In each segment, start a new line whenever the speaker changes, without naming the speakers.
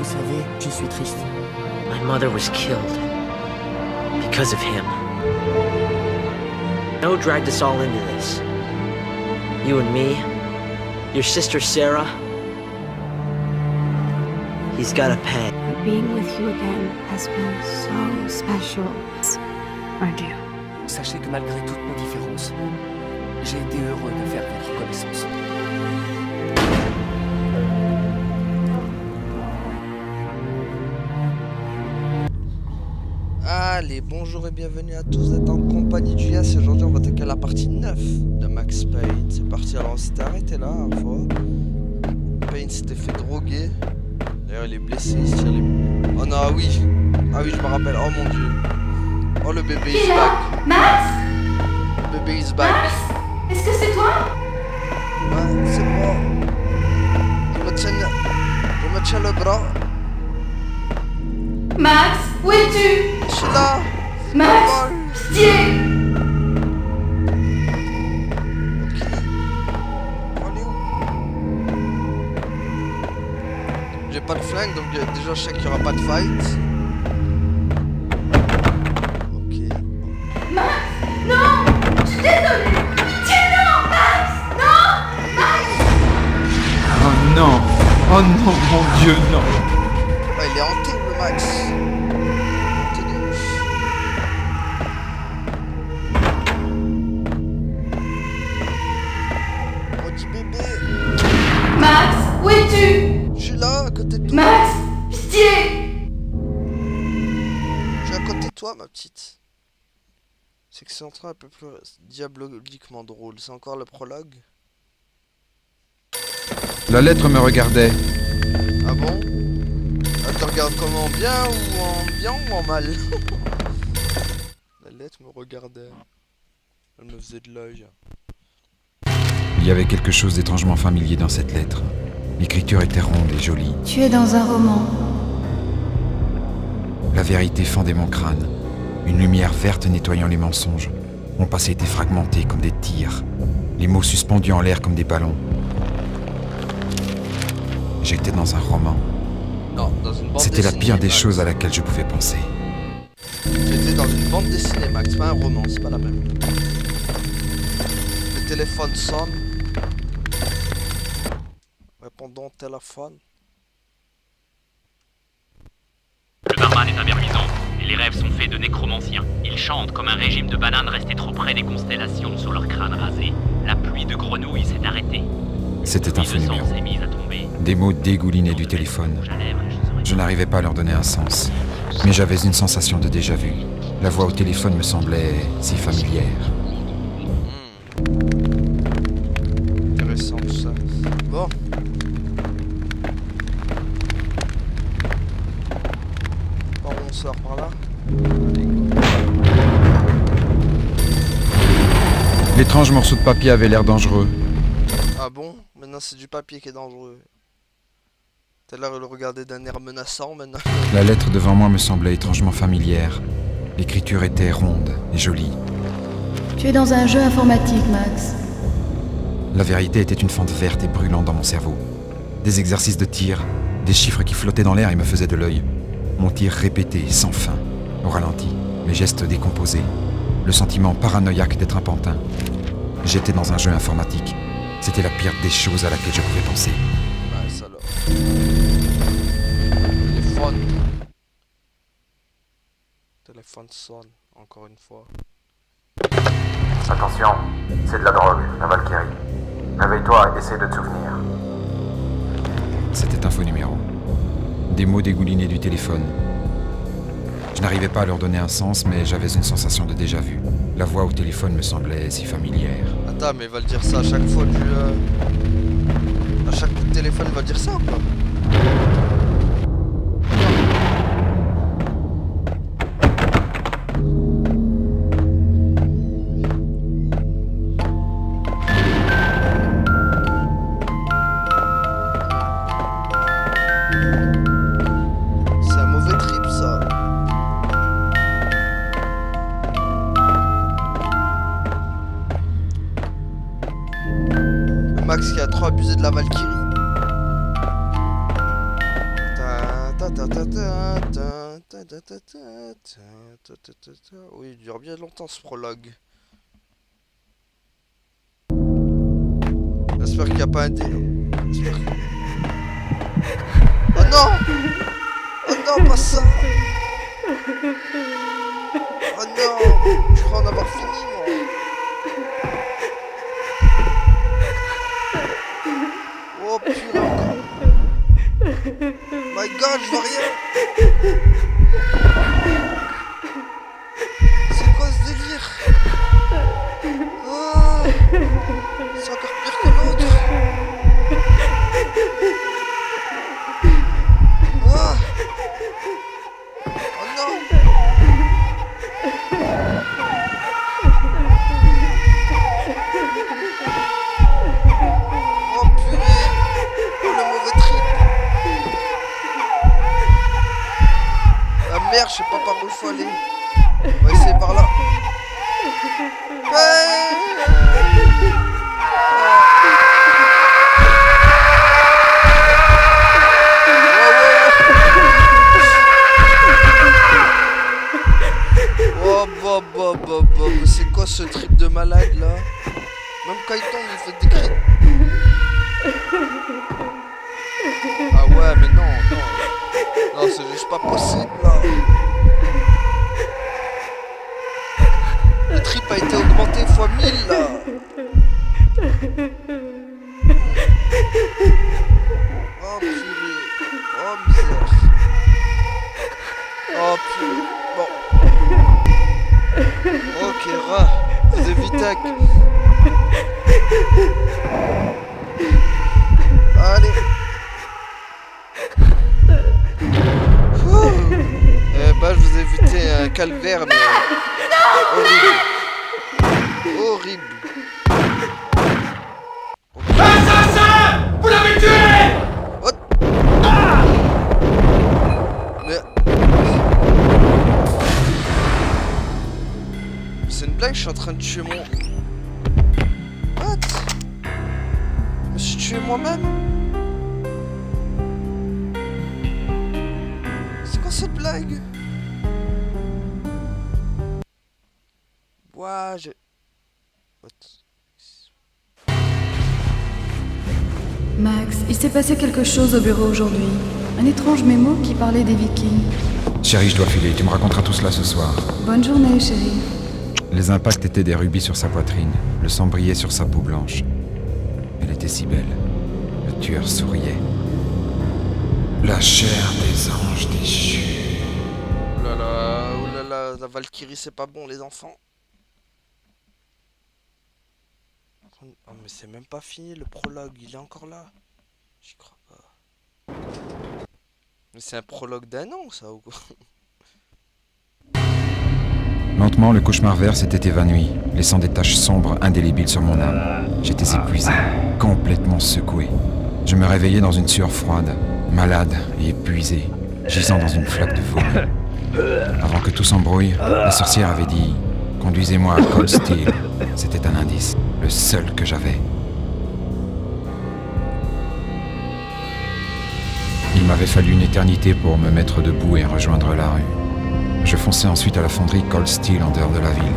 savez, je suis triste.
My mother was killed because of him. No dragged us all into this. You and me, your sister Sarah. He's gotta pay.
Being with you again has been so special. Adieu.
Sachez que malgré toutes nos différences, j'ai été heureux de faire votre connaissance.
Allez, bonjour et bienvenue à tous, vous êtes en compagnie du Yass et aujourd'hui on va attaquer la partie 9 de Max Payne. C'est parti, alors on s'était arrêté là une fois. Payne s'était fait droguer. D'ailleurs il est blessé, il se tire les... Oh non, ah oui, je me rappelle, oh mon dieu. Oh le bébé is back.
Max?
Le bébé is back.
Max? Est-ce que c'est toi?
Ouais, c'est moi. Je me tiens le bras.
Max? Où es-tu?
Je suis là.
Max? Pitié!
Ok. On est où? J'ai pas de flingue donc déjà je sais qu'il y aura pas de fight.
Max? Non! Je suis désolée! Pitié, non! Max! Non! Max!
Oh non! Oh non, mon Dieu, non!
Ah, il est hanté le Max. Hanté de ouf. Oh petit bébé.
Max? Où es-tu?
Je suis là à côté de toi.
Max? Pitié!
Je suis à côté de toi ma petite. C'est que c'est en train un peu plus diaboliquement drôle. C'est encore le prologue.
La lettre me regardait.
Ah bon? Elle te regarde comment? Bien ou en mal? La lettre me regardait. Elle me faisait de l'œil.
Il y avait quelque chose d'étrangement familier dans cette lettre. L'écriture était ronde et jolie.
Tu es dans un roman.
La vérité fendait mon crâne. Une lumière verte nettoyant les mensonges. Mon passé était fragmenté comme des tirs. Les mots suspendus en l'air comme des ballons. J'étais dans un roman.
Non, dans une bande
C'était la
dessinée,
pire des
Max.
choses à laquelle je pouvais penser.
J'étais dans une bande dessinée, Max, pas un roman, c'est pas la même. Le téléphone sonne. Répondons au téléphone.
Le barman est un vermison, et les rêves sont faits de nécromanciens. Ils chantent comme un régime de bananes resté trop près des constellations sur leur crâne rasé. La pluie de grenouilles s'est arrêtée.
C'était un faux
Le sang
numéro.
s'est mis à tomber.
Des mots dégoulinaient du téléphone. Je n'arrivais pas à leur donner un sens. Mais j'avais une sensation de déjà-vu. La voix au téléphone me semblait si familière.
Intéressant tout ça. Bon. Par où on sort par là? Allez, go.
L'étrange morceau de papier avait l'air dangereux.
Ah bon? Maintenant c'est du papier qui est dangereux. Tout à l'heure il le regardait d'un air menaçant, maintenant.
La lettre devant moi me semblait étrangement familière. L'écriture était ronde et jolie.
Tu es dans un jeu informatique, Max.
La vérité était une fente verte et brûlante dans mon cerveau. Des exercices de tir, des chiffres qui flottaient dans l'air et me faisaient de l'œil. Mon tir répété, sans fin, au ralenti, mes gestes décomposés, le sentiment paranoïaque d'être un pantin. J'étais dans un jeu informatique. C'était la pire des choses à laquelle je pouvais penser.
Ouais, ça là. Téléphone. Téléphone sonne, encore une fois.
Attention, c'est de la drogue, la Valkyrie. Réveille-toi et essaie de te souvenir.
C'était un faux numéro. Des mots dégoulinés du téléphone. Je n'arrivais pas à leur donner un sens, mais j'avais une sensation de déjà-vu. La voix au téléphone me semblait si familière.
Attends, mais il va le dire ça à chaque fois à chaque coup de téléphone, il va dire ça ou pas? C'est un mauvais trip ça. Max qui a trop abusé de la Valkyrie. Ta ta Oui, il dure bien longtemps ce prologue. J'espère qu'il n'y a pas un délai. Oh non! Oh non, pas ça! Oh non! Je crois en avoir fini, moi. Oh putain! My god, je vois rien! C'est quoi ce délire? Oh! C'est encore pire que l'autre! Oh! Oh non! Oh purée! Oh le mauvais trip! Ah merde, je sais pas par où il faut aller. On va essayer par là. Ouais! Oh mais c'est quoi ce trip de malade là? Même quand il tombe, il fait des cris. Ah ouais, mais non. Non, c'est juste pas possible là. Le trip a été augmenté x 1000 là. Oh purée. Oh misère. Oh purée. Bon. Ok, rat. Vous évitez. Allez. Bah, je vous ai évité un calvaire, mais horrible. Horrible.
Assassin! Vous l'avez tué!
What? Mais... C'est une blague, je suis en train de tuer mon... What? Je me suis tué moi-même? C'est quoi cette blague? Ouah, je... What?
Max, il s'est passé quelque chose au bureau aujourd'hui. Un étrange mémo qui parlait des Vikings.
Chérie, je dois filer. Tu me raconteras tout cela ce soir.
Bonne journée, chérie.
Les impacts étaient des rubis sur sa poitrine. Le sang brillait sur sa peau blanche. Elle était si belle. Le tueur souriait. La chair des anges déchus.
Oh là là, la Valkyrie c'est pas bon les enfants. Oh mais c'est même pas fini le prologue, il est encore là. J'y crois pas. Mais c'est un prologue d'un an ça ou quoi?
Lentement, le cauchemar vert s'était évanoui, laissant des taches sombres indélébiles sur mon âme. J'étais épuisé, complètement secoué. Je me réveillais dans une sueur froide, malade et épuisé, gisant dans une flaque de vomi. Avant que tout s'embrouille, la sorcière avait dit « Conduisez-moi à Cold Steel ». C'était un indice, le seul que j'avais. Il m'avait fallu une éternité pour me mettre debout et rejoindre la rue. Je fonçais ensuite à la fonderie Cold Steel en dehors de la ville.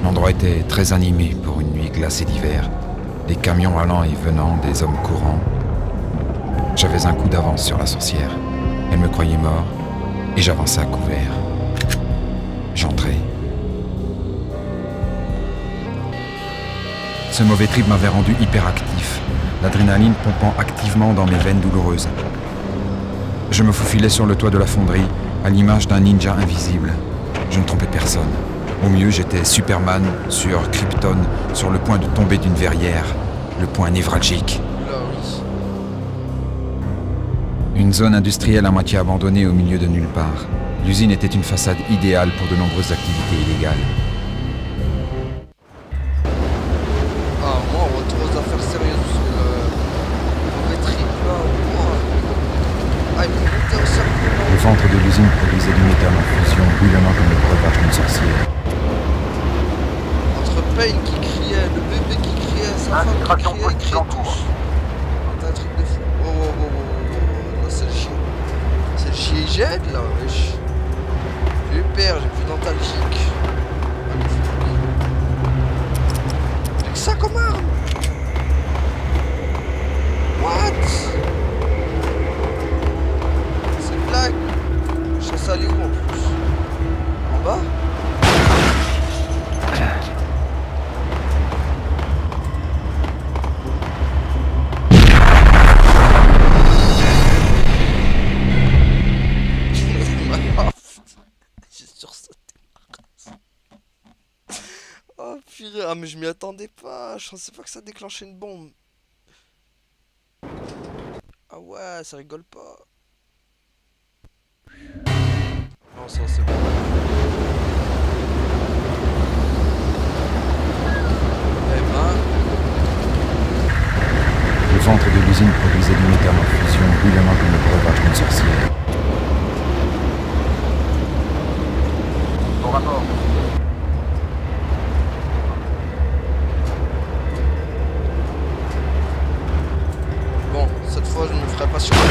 L'endroit était très animé pour une nuit glacée d'hiver. Des camions allant et venant, des hommes courants. J'avais un coup d'avance sur la sorcière. Elle me croyait mort et j'avançais à couvert. J'entrais. Ce mauvais trip m'avait rendu hyperactif, l'adrénaline pompant activement dans mes veines douloureuses. Je me faufilais sur le toit de la fonderie, à l'image d'un ninja invisible. Je ne trompais personne. Au mieux, j'étais Superman sur Krypton, sur le point de tomber d'une verrière, le point névralgique. Une zone industrielle à moitié abandonnée au milieu de nulle part. L'usine était une façade idéale pour de nombreuses activités illégales.
Ah, moi, on retourne aux affaires sérieuses, parce que le mauvais trip, là, ah, il me montait au cerveau, là.
Le ventre de l'usine produisait du méthane en fusion, bouillonnant comme le breuvage d'une sorcière.
Entre Payne qui criait, le bébé qui criait, sa femme qui criait, ils criaient tous. C'est un truc de fou. Oh, là, c'est le chien. j'aide là, wesh. J'ai eu peur, j'ai plus d'antalgique. J'ai que ça comme arme. What? C'est une blague. Je sais ça aller où en plus? En bas? J'ai sursauté. Oh purée, ah mais je m'y attendais pas. Je pensais pas que ça déclenchait une bombe. Ah ouais, ça rigole pas. Non, ça c'est bon. Eh ben...
Le ventre de l'usine produisait du méthane en fusion, brûlamment comme le breuvage d'une sorcière.
Ton rapport.
Bon, cette fois je ne me ferai pas sur. Bon,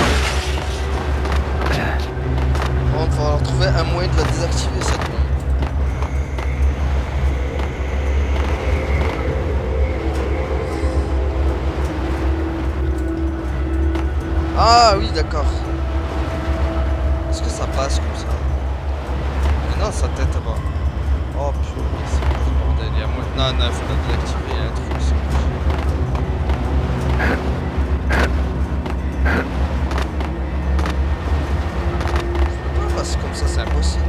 il va falloir trouver un moyen de la désactiver cette bombe. Ah oui, d'accord. Est-ce que ça passe comme ça? Mais non, sa tête va. Oh putain, c'est quoi ce bordel? Il y a moins. Non, non, faut la désactiver, il y a un truc. Je peux pas passer comme ça, c'est impossible.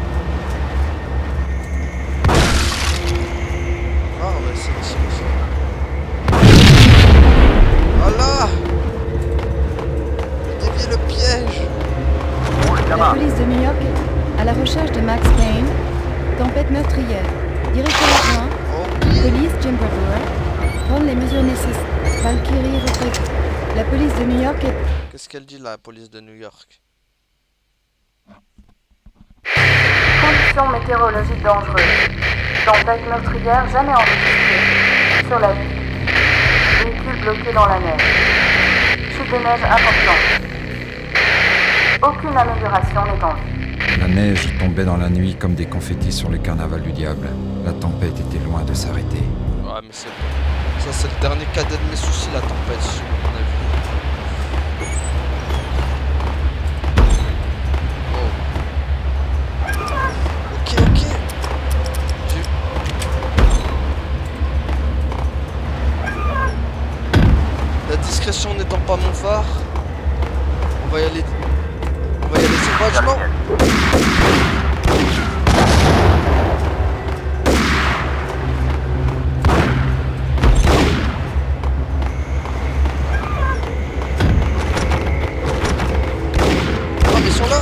Ah, on va essayer de tirer ça. Voilà! Dévier le piège!
La police de New York est à la recherche de Max Payne. Tempête meurtrière. Directeur adjoint. Police Jim Bradford. Prendre les mesures nécessaires. Valkyrie retraite. La police de New York est...
Qu'est-ce qu'elle dit la police de New York?
Conditions météorologiques dangereuses. Tempête meurtrière jamais enregistrée. Sur la ville. Véhicule bloqué dans la neige. Chute de neige importante. Aucune amélioration n'est en vue.
La neige tombait dans la nuit comme des confettis sur le carnaval du diable. La tempête était loin de s'arrêter.
Ouais, mais c'est bon. Ça, c'est le dernier cadet de mes soucis, la tempête, selon mon avis. Oh. Ok. La discrétion n'étant pas mon phare, on va y aller sauvagement. Ils sont là.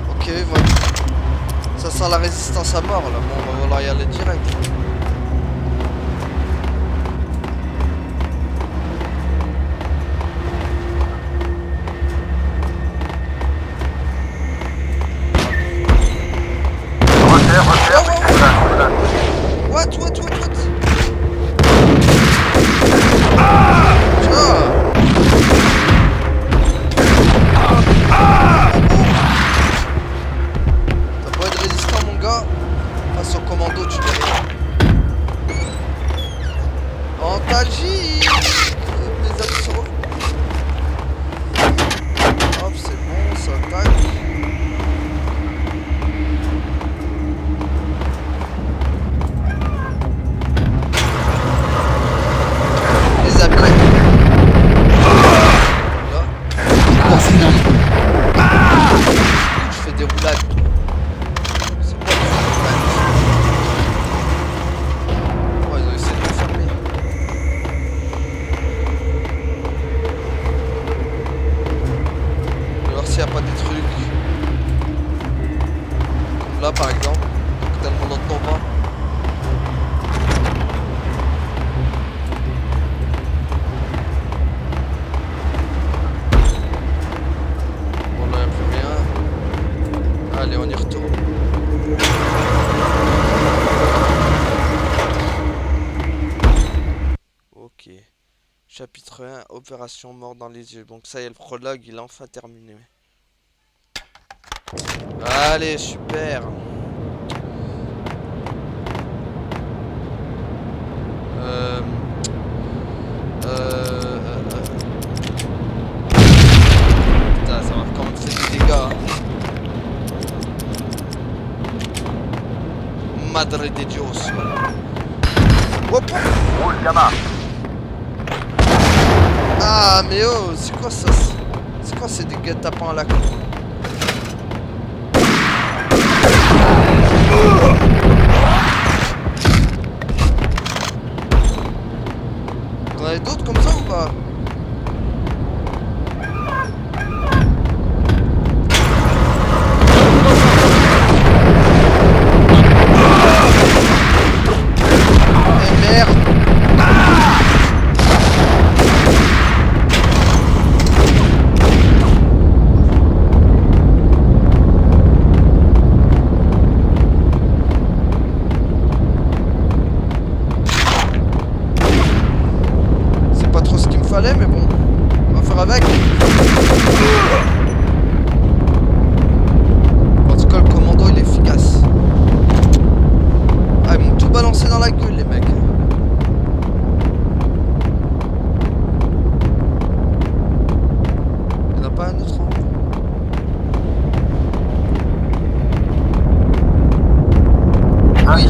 Ok, voilà. Ça sent la résistance à mort là. Bon, on va falloir y aller direct. What? T'as pas être résistant mon gars. Face au commando tu verras. Antalgie. Les amis sont... Hop, c'est bon, ça attaque. Les amis. Là. Je fais des roulades. C'est quoi les roulades? Oh, ils ont essayé de me fermer. Je vais voir s'il n'y a pas des trucs. Comme là par exemple. Tellement longtemps pas. Allez, on y retourne. 80, opération mort dans les yeux. Donc ça y est, le prologue, il est enfin terminé. Allez, super. Putain, ça va quand même faire des dégâts. Hein. Madre de Dios. Hop.
Roule, gamin.
Ah, mais oh, c'est quoi ça? C'est quoi ces dégâts de tapant à la con? Vous en avez d'autres comme ça ou pas? Eh merde! Mais bon, on va faire avec. En tout cas, le commando il est efficace. Ah, ils m'ont tout balancé dans la gueule, les mecs. Il n'y en a pas un autre en haut? Oui.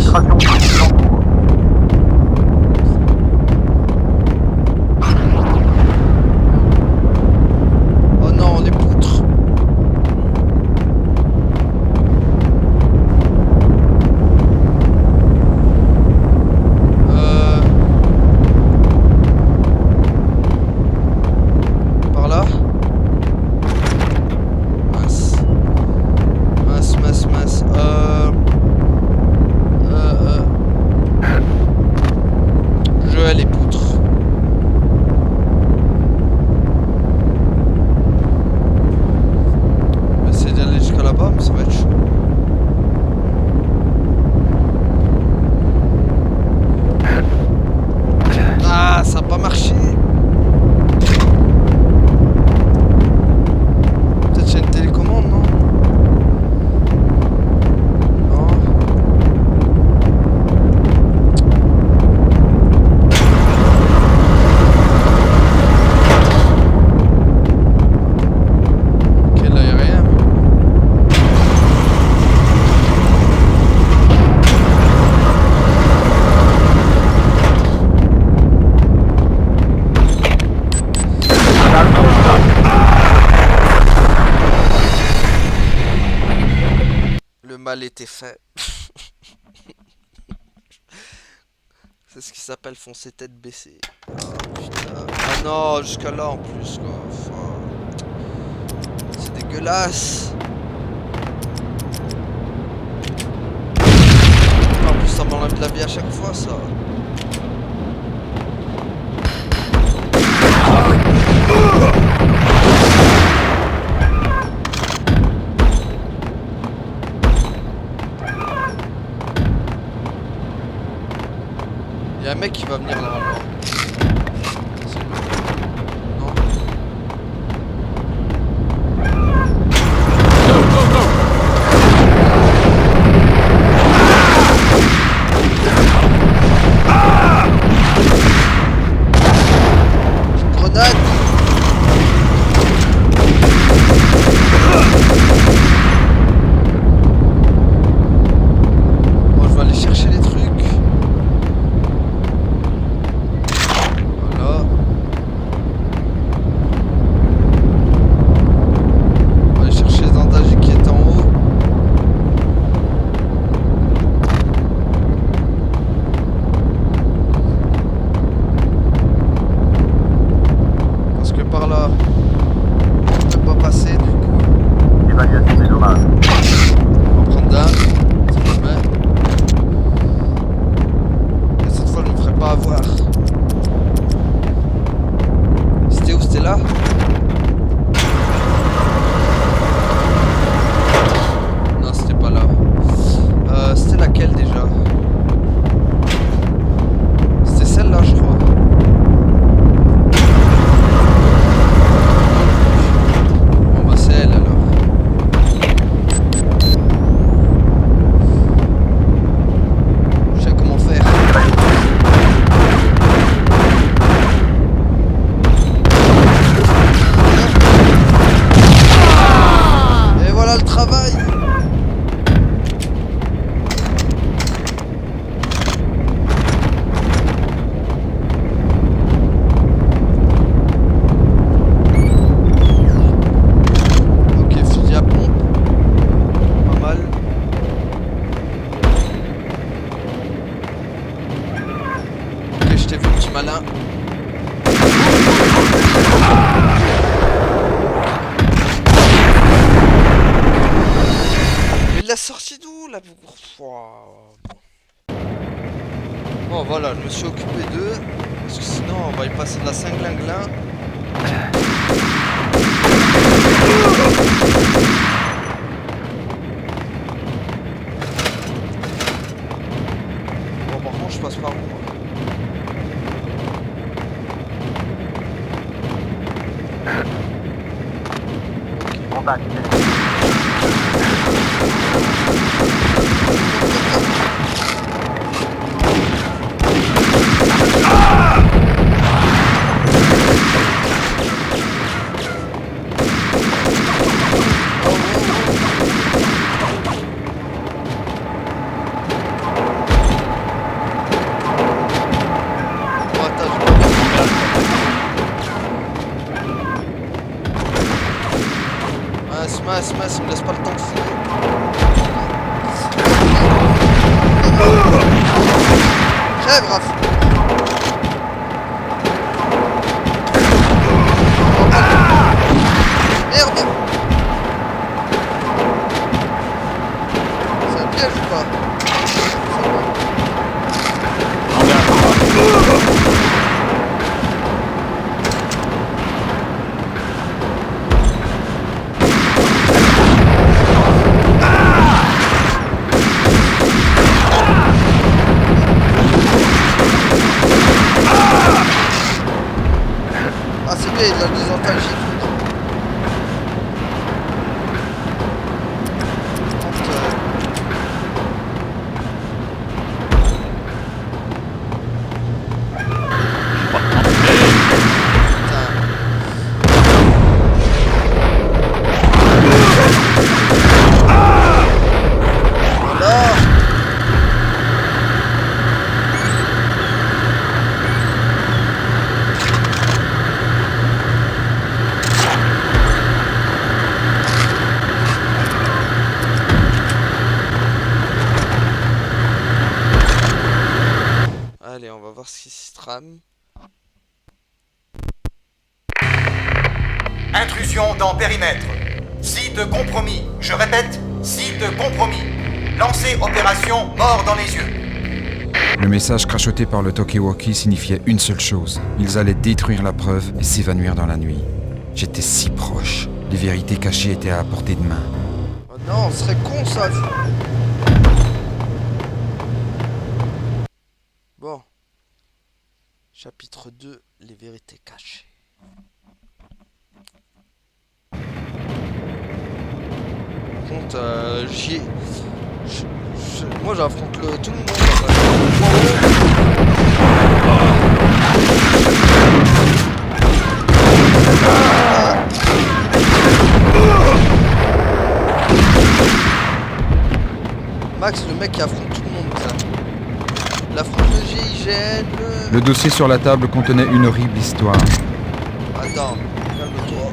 Mal était fait. C'est ce qui s'appelle foncer tête baissée. Oh, putain. Ah non, jusqu'à là en plus quoi. Enfin, c'est dégueulasse. En plus ça m'enlève de la vie à chaque fois ça. Y'a un mec qui va venir là. Non. Grenade. Bon, je vais aller chercher les trucs. malin. Il l'a sorti d'où là? Bon voilà, je me suis occupé d'eux. Parce que sinon on va y passer de la cinglinglin. Bon par contre je passe par où?
Contact.
Mince, il me laisse pas le temps de filer. Crève, Raph. Merde. C'est un piège ou pas? Il a des antalgiques. Allez, on va voir ce qui se trame.
Intrusion dans périmètre. Site compromis. Je répète, site compromis. Lancez opération mort dans les yeux.
Le message crachoté par le talkie-walkie signifiait une seule chose. Ils allaient détruire la preuve et s'évanouir dans la nuit. J'étais si proche. Les vérités cachées étaient à portée de main.
Oh non, ce serait con ça. Bon. Chapitre 2, les vérités cachées. Par contre, moi j'affronte tout le monde. Max, le mec qui affronte tout le monde, ça. Il affronte le GIGN.
Le dossier sur la table contenait une horrible histoire.
Attends, calme-toi.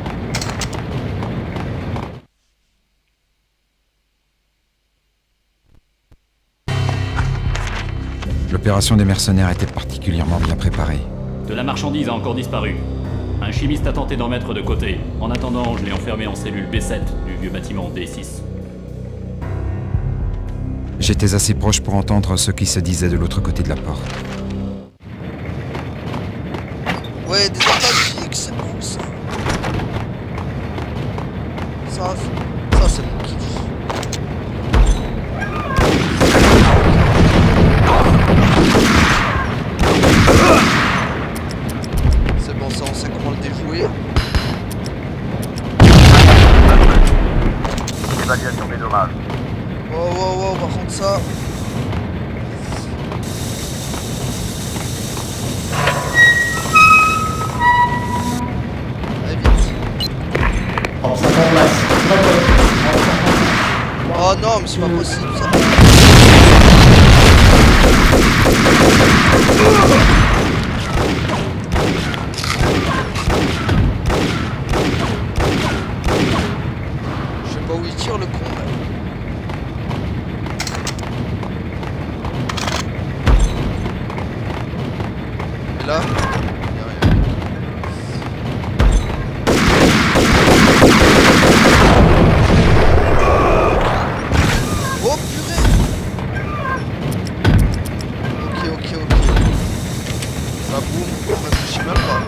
L'opération des mercenaires était particulièrement bien préparée.
De la marchandise a encore disparu. Un chimiste a tenté d'en mettre de côté. En attendant, je l'ai enfermé en cellule B7 du vieux bâtiment D6.
J'étais assez proche pour entendre ce qui se disait de l'autre côté de la porte.
Ouais, des antalgiques, c'est bon ça. Ça c'est mon kiff. C'est bon ça, on sait comment le déjouer.
Évaluation des dommages.
Wow, par contre ça... Allez vite. Oh non, mais c'est pas possible ça. Je sais pas où il tire le con là. Et là, il y a rien. Oh purée. Ok. Bah boum, on réfléchit même pas.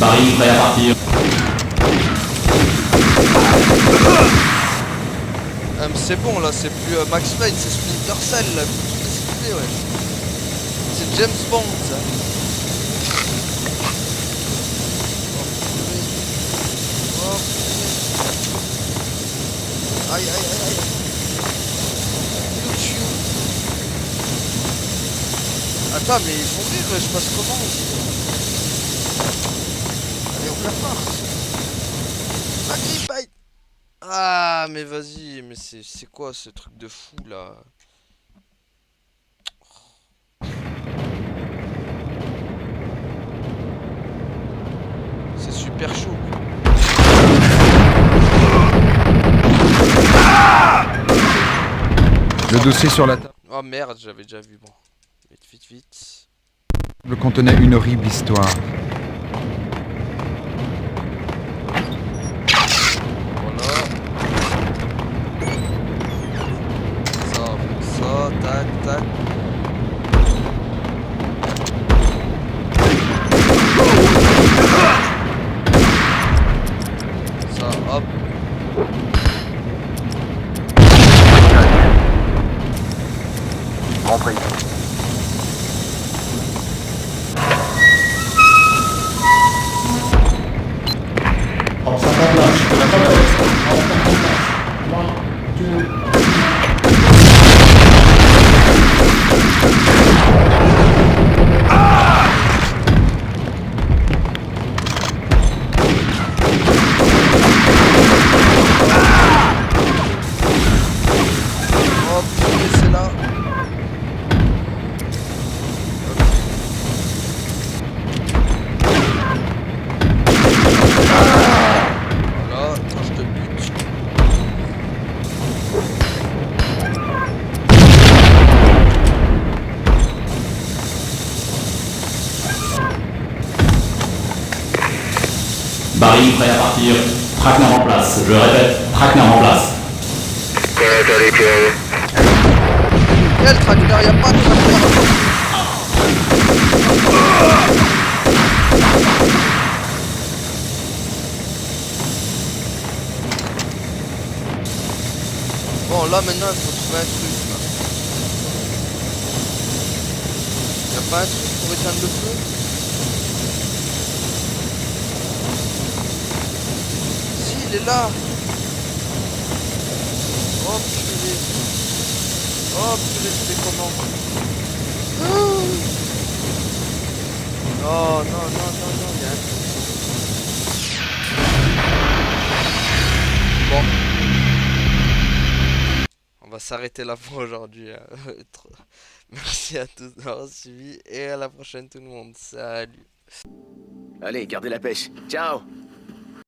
Barry prêt à partir.
Mais c'est bon là, c'est plus Max Payne, c'est Splinter Cell là, faut tout décider, ouais. C'est James Bond ça. Oh purée. Aïe. Attends, mais ils font rire, je passe comment aussi? Allez, on la force. Magnifique. Ah, mais vas-y, mais c'est quoi ce truc de fou là? C'est super chaud.
Le dossier sur la table
Oh merde, j'avais déjà vu, bon. Vite.
contenait une horrible histoire.
Ça, tac. Ça, hop.
Compris.
Barry prêt à partir. Traquenard en place. Je répète, traquenard en place.
Quel traquenard? Y'a pas de traquenard. Bon, là maintenant il faut trouver un truc là. Y'a pas un truc pour éteindre le feu? Si, il est là. Oh purée. Je fais comment? Non, il y a un truc. Bon. On va s'arrêter là pour aujourd'hui. Merci à tous d'avoir suivi et à la prochaine tout le monde. Salut.
Allez, gardez la pêche. Ciao.